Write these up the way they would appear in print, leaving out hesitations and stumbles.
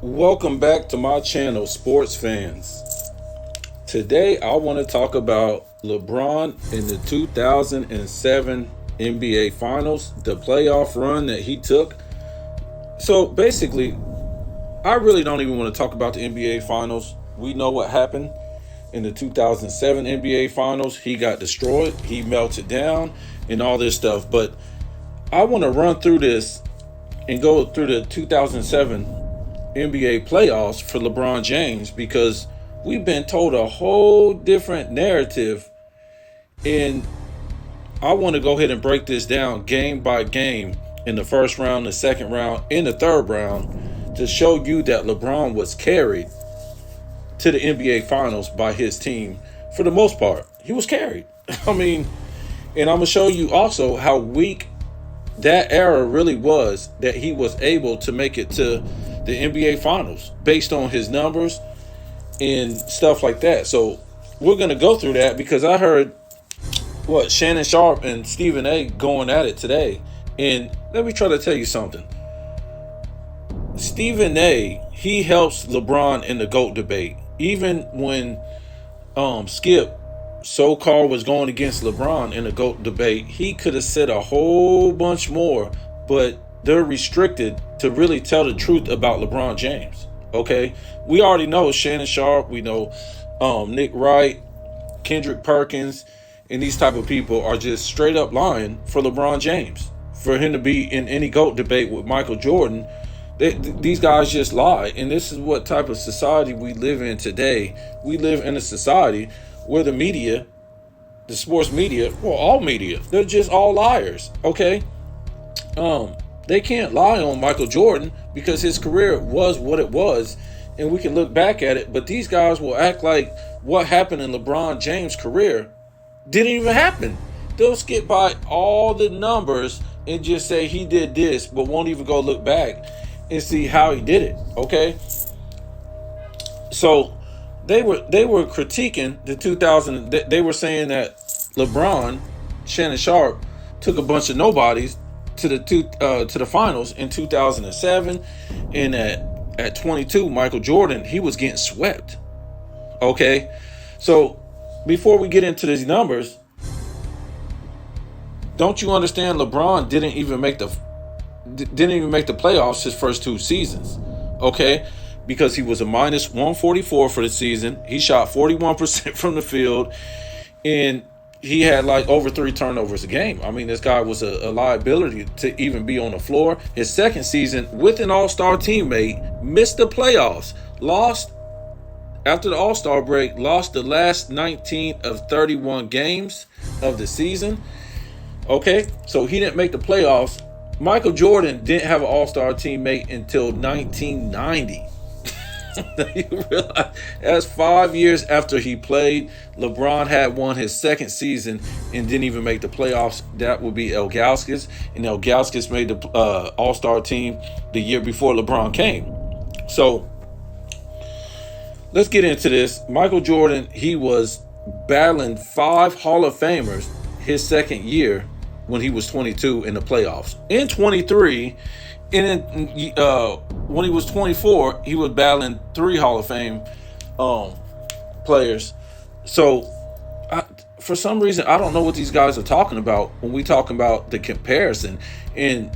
Welcome back to my channel, sports fans. Today I want to talk about LeBron in the 2007 NBA Finals, the playoff run that he took. So basically, I really don't even want to talk about the NBA Finals. We know what happened in the 2007 NBA Finals. He got destroyed, he melted down, and all this stuff. But I want to run through this and go through the 2007 NBA playoffs for LeBron James, because we've been told a whole different narrative, and I want to go ahead and break this down game by game in the first round, the second round, in the third round, to show you that LeBron was carried to the NBA Finals by his team. For the most part, he was carried. I mean, and I'm going to show you also how weak that era really was, that he was able to make it to the NBA Finals based on his numbers and stuff like that. So we're going to go through that, because I heard Shannon Sharpe and Stephen A going at it today. And let me try to tell you something. Stephen A, he helps LeBron in the GOAT debate. Even when Skip so-called was going against LeBron in the GOAT debate, he could have said a whole bunch more, but they're restricted to really tell the truth about LeBron James. Okay, we already know Shannon Sharpe, we know Nick Wright, Kendrick Perkins, and these type of people are just straight up lying for LeBron James. For him to be in any GOAT debate with Michael Jordan, these guys just lie. And this is what type of society we live in today. We live in a society where the media, the sports media, well, all media, they're just all liars. Okay, they can't lie on Michael Jordan because his career was what it was, and we can look back at it. But these guys will act like what happened in LeBron James' career didn't even happen. They'll skip by all the numbers and just say he did this, but won't even go look back and see how he did it. Okay, so they were critiquing the 2000. They were saying that LeBron, Shannon Sharpe, took a bunch of nobodies to the finals in 2007, and at 22, Michael Jordan, he was getting swept. Okay, so before we get into these numbers, don't you understand? LeBron didn't even make the playoffs his first two seasons. Okay, because he was a minus 144 for the season. He shot 41% from the field, and he had like over 3 turnovers a game. I mean, this guy was a liability to even be on the floor. His second season with an all-star teammate, missed the playoffs, lost after the all-star break, lost the last 19 of 31 games of the season. Okay, so he didn't make the playoffs. Michael Jordan didn't have an all-star teammate until 1990. You realize that's 5 years after he played. LeBron had won his second season and didn't even make the playoffs. That would be Ilgauskas, and Ilgauskas made the all-star team the year before LeBron came. So let's get into this. Michael Jordan, he was battling 5 Hall of Famers his second year when he was 22 in the playoffs. In 23, and when he was 24, he was battling 3 Hall of Fame players. So for some reason, I don't know what these guys are talking about when we talking about the comparison. And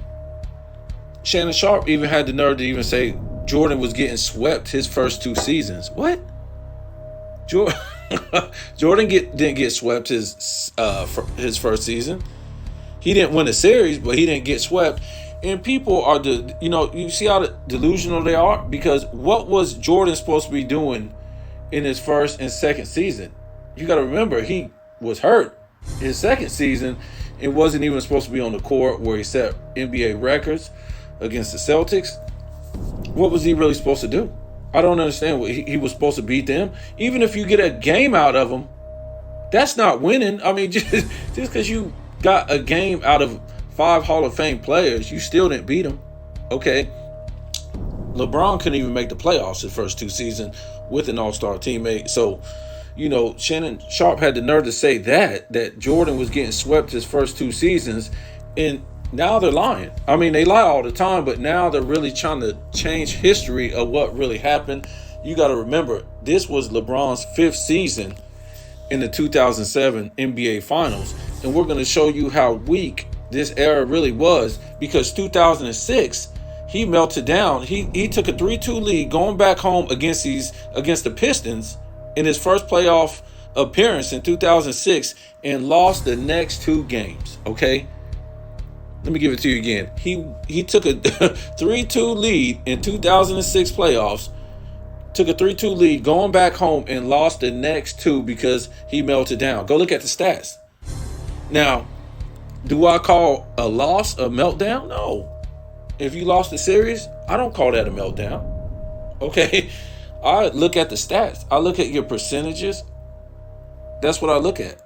Shannon Sharpe even had the nerve to even say Jordan was getting swept his first 2 seasons. What? Jordan didn't get swept his first season. He didn't win a series, but he didn't get swept. And people are you see how delusional they are, because what was Jordan supposed to be doing in his first and second season? You got to remember, he was hurt his second season and wasn't even supposed to be on the court where he set NBA records against the Celtics. What was he really supposed to do? I don't understand. What he was supposed to beat them. Even if you get a game out of them, that's not winning. I mean, just because you got a game out of 5 Hall of Fame players, you still didn't beat them. Okay, LeBron couldn't even make the playoffs his first 2 seasons with an all-star teammate. So, Shannon Sharpe had the nerve to say that Jordan was getting swept his first 2 seasons, and now they're lying. I mean, they lie all the time, but now they're really trying to change history of what really happened. You got to remember, this was LeBron's 5th season in the 2007 NBA Finals, and we're going to show you how weak this era really was, because 2006 he melted down. He took a 3-2 lead going back home against the Pistons in his first playoff appearance in 2006 and lost the next 2 games. Okay, let me give it to you again. He took a 3-2 lead in 2006 playoffs, took a 3-2 lead going back home and lost the next 2 because he melted down. Go look at the stats. Now, do I call a loss a meltdown? No. If you lost the series, I don't call that a meltdown. Okay? I look at the stats. I look at your percentages. That's what I look at.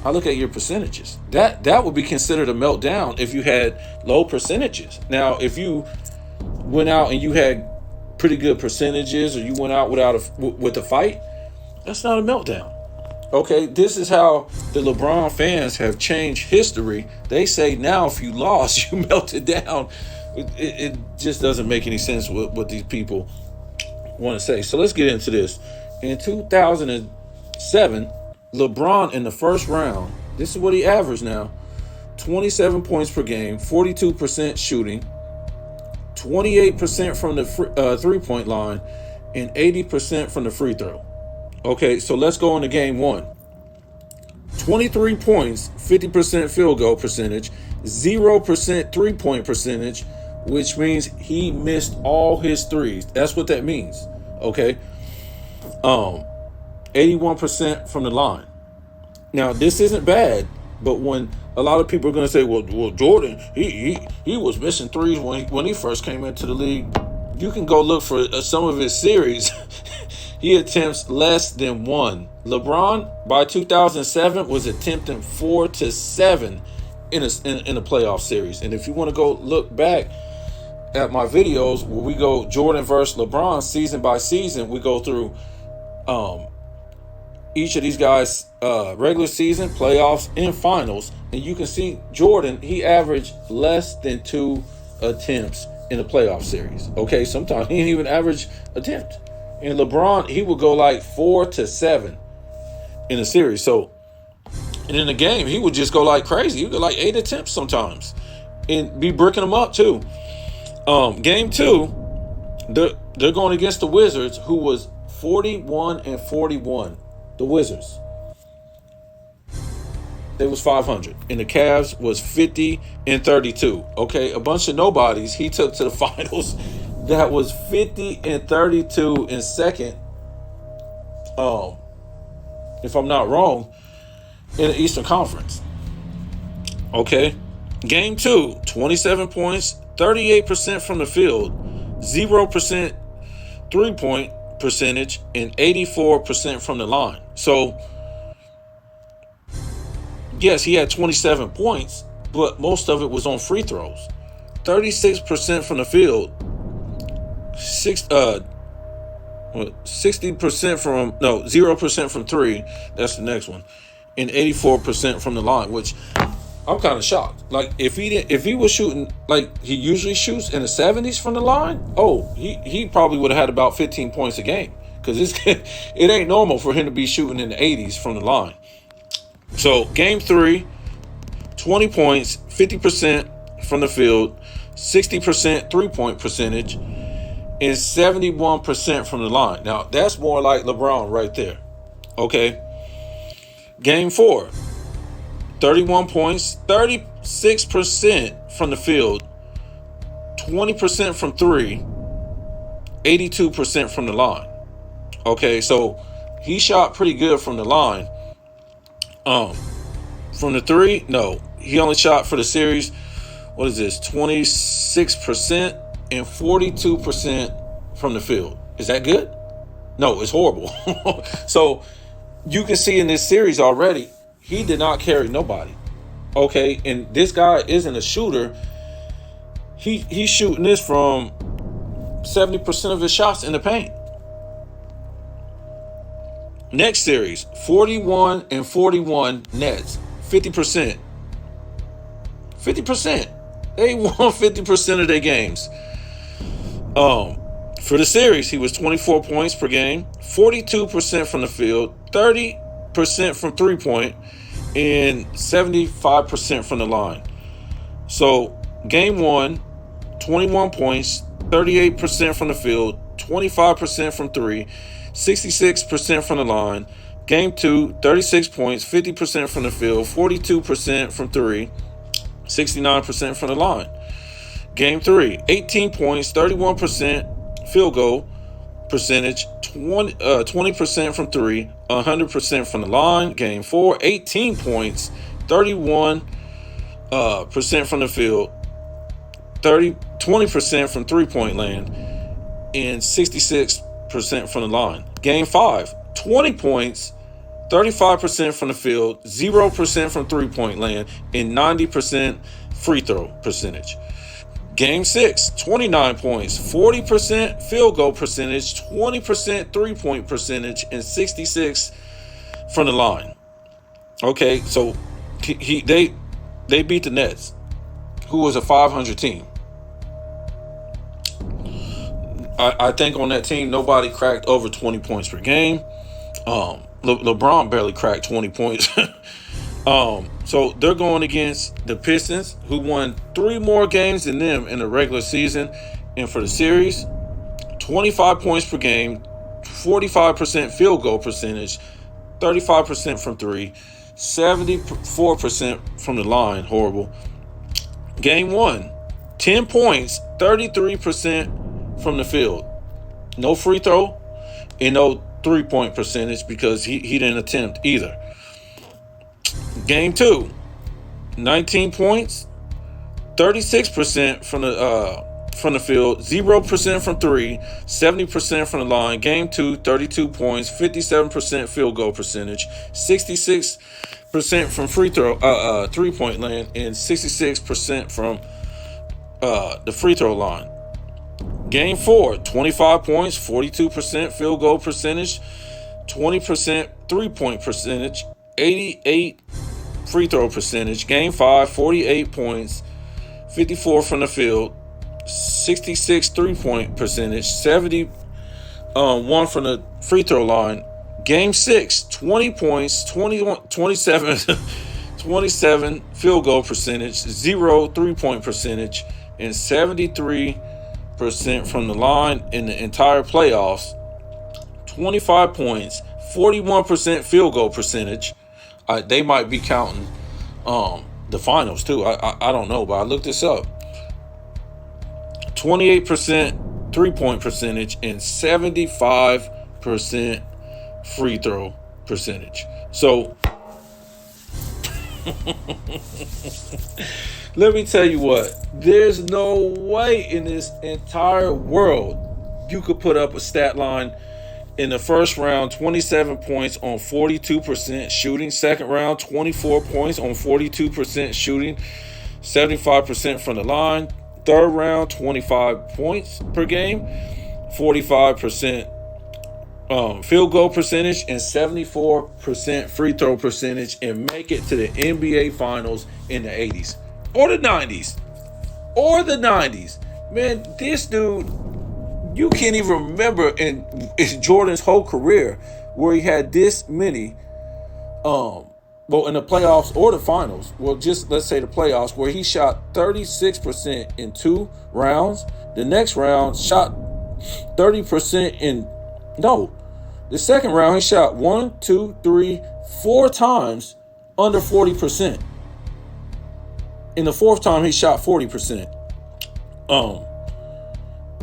I look at your percentages. That would be considered a meltdown if you had low percentages. Now, if you went out and you had pretty good percentages, or you went out with a fight, that's not a meltdown. Okay, this is how the LeBron fans have changed history. They say now if you lost, you melted down. It just doesn't make any sense what these people want to say. So let's get into this. In 2007, LeBron in the first round, this is what he averaged now: 27 points per game, 42% shooting, 28% from the three-point line, and 80% from the free throw. Okay, so let's go into game 1. 23 points, 50% field goal percentage, 0% three-point percentage, which means he missed all his threes. That's what that means. Okay. 81% from the line. Now, this isn't bad, but when a lot of people are going to say, well, Jordan, he was missing threes when he first came into the league, you can go look for some of his series. He attempts less than 1. LeBron, by 2007, was attempting 4 to 7 in a playoff series. And if you want to go look back at my videos where we go Jordan versus LeBron season by season, we go through each of these guys' regular season, playoffs, and finals, and you can see Jordan, he averaged less than 2 attempts in a playoff series. Okay, sometimes he didn't even average attempt. And LeBron, he would go like 4 to 7 in a series. So, and in a game, he would just go like crazy. He would go like 8 attempts sometimes and be bricking them up too. Game 2, they're going against the Wizards, who was 41-41. The Wizards, they was 500, and the Cavs was 50-32. Okay, a bunch of nobodies he took to the finals. That was 50-32 in second, if I'm not wrong, in the Eastern Conference. Okay, game 2, 27 points, 38% from the field, 0% three-point percentage, and 84% from the line. So, yes, he had 27 points, but most of it was on free throws. 36% from the field, 60% from 0% from 3. That's the next one, and 84% from the line, which I'm kind of shocked. Like if he was shooting like he usually shoots in the 70s from the line, he probably would have had about 15 points a game, because it ain't normal for him to be shooting in the 80s from the line. So game 3, 20 points, 50% from the field, 60% three-point percentage, and 71% from the line. Now that's more like LeBron right there. Okay. Game 4. 31 points, 36% from the field, 20% from 3, 82% from the line. Okay, so he shot pretty good from the line. From the 3, no, he only shot for the series, 26% and 42% from the field. Is that good? No, it's horrible. So you can see in this series already, he did not carry nobody. Okay, and this guy isn't a shooter. He's shooting this from 70% of his shots in the paint. Next series, 41-41 Nets, 50%. 50%. They won 50% of their games. For the series, he was 24 points per game, 42% from the field, 30% from three-point, and 75% from the line. So, game 1, 21 points, 38% from the field, 25% from three, 66% from the line. Game 2, 36 points, 50% from the field, 42% from three, 69% from the line. Game 3, 18 points, 31% field goal percentage, 20% from three, 100% from the line. Game 4, 18 points, 31% from the field, 20% from three-point land, and 66% from the line. Game 5, 20 points, 35% from the field, 0% from three-point land, and 90% free throw percentage. Game 6, 29 points, 40% field goal percentage, 20% three-point percentage, and 66 from the line. Okay, so they beat the Nets, who was a 500 team. I think on that team, nobody cracked over 20 points per game. LeBron barely cracked 20 points. So they're going against the Pistons, who won 3 more games than them in the regular season. And for the series, 25 points per game, 45% field goal percentage, 35% from three, 74% from the line. Horrible. Game 1, 10 points, 33% from the field. No free throw and no three-point percentage because he didn't attempt either. Game 2, 19 points, 36% from the field, 0% from three, 70% from the line. Game 2, 32 points, 57% field goal percentage, 66% from three-point land, and 66% from the free throw line. Game 4, 25 points, 42% field goal percentage, 20% three-point percentage, 88 free throw percentage. Game 5, 48 points, 54 from the field, 66 three-point percentage, 71 from the free throw line. Game 6, 20 points, 27 field goal percentage, 0 three-point percentage, and 73% from the line in the entire playoffs. 25 points, 41% field goal percentage. They might be counting the finals too. I don't know, but I looked this up. 28% three-point percentage and 75% free throw percentage. So let me tell you what, there's no way in this entire world you could put up a stat line in the first round, 27 points on 42% shooting. Second round, 24 points on 42% shooting, 75% from the line. Third round, 25 points per game, 45% field goal percentage, and 74% free throw percentage, and make it to the NBA Finals in the 80s. Or the 90s. Man, this dude, you can't even remember in Jordan's whole career where he had this many, in the playoffs or the finals. Well, just let's say the playoffs, where he shot 36% in 2 rounds. The next round shot 30% the second round he shot 1, 2, 3, 4 times under 40%. In the fourth time, he shot 40%.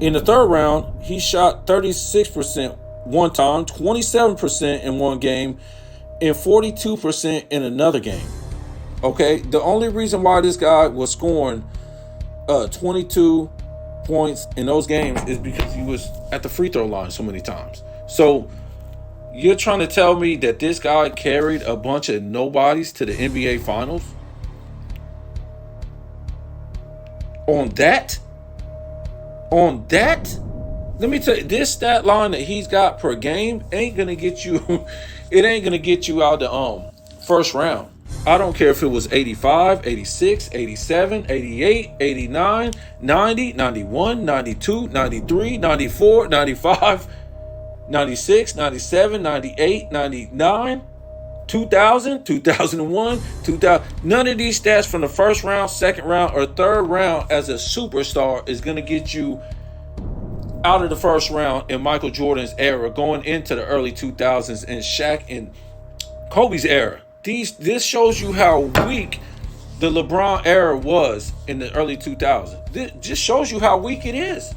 In the third round, he shot 36% one time, 27% in one game, and 42% in another game. Okay? The only reason why this guy was scoring 22 points in those games is because he was at the free throw line so many times. So you're trying to tell me that this guy carried a bunch of nobodies to the NBA Finals? On that? Let me tell you, this stat line that he's got per game ain't gonna get you. It ain't gonna get you out the first round. I don't care if it was 85, 86, 87, 88, 89, 90, 91, 92, 93, 94, 95, 96, 97, 98, 99, 2000, 2001, 2000. None of these stats from the first round, second round, or third round as a superstar is going to get you out of the first round in Michael Jordan's era, going into the early 2000s and Shaq and Kobe's era. This shows you how weak the LeBron era was in the early 2000s. This just shows you how weak it is.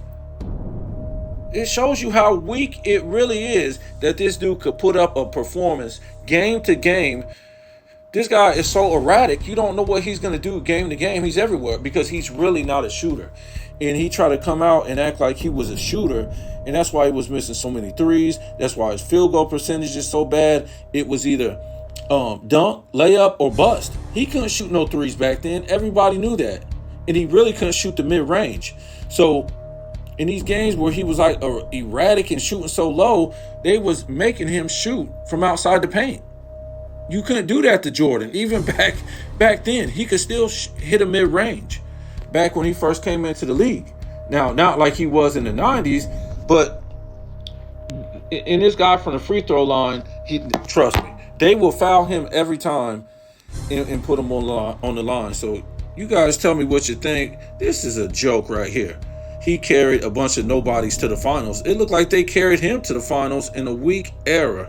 It shows you how weak it really is that this dude could put up a performance game to game. This guy is so erratic, you don't know what he's going to do game to game. He's everywhere because he's really not a shooter. And he tried to come out and act like he was a shooter, and that's why he was missing so many threes. That's why his field goal percentage is so bad. It was either dunk, layup, or bust. He couldn't shoot no threes back then. Everybody knew that. And he really couldn't shoot the mid-range. So in these games where he was like erratic and shooting so low, they was making him shoot from outside the paint. You couldn't do that to Jordan. Even back then, he could still hit a mid-range back when he first came into the league. Now, not like he was in the 90s, but in this guy from the free throw line, trust me, they will foul him every time and put him on the line. So you guys tell me what you think. This is a joke right here. He carried a bunch of nobodies to the finals. It looked like they carried him to the finals in a weak era.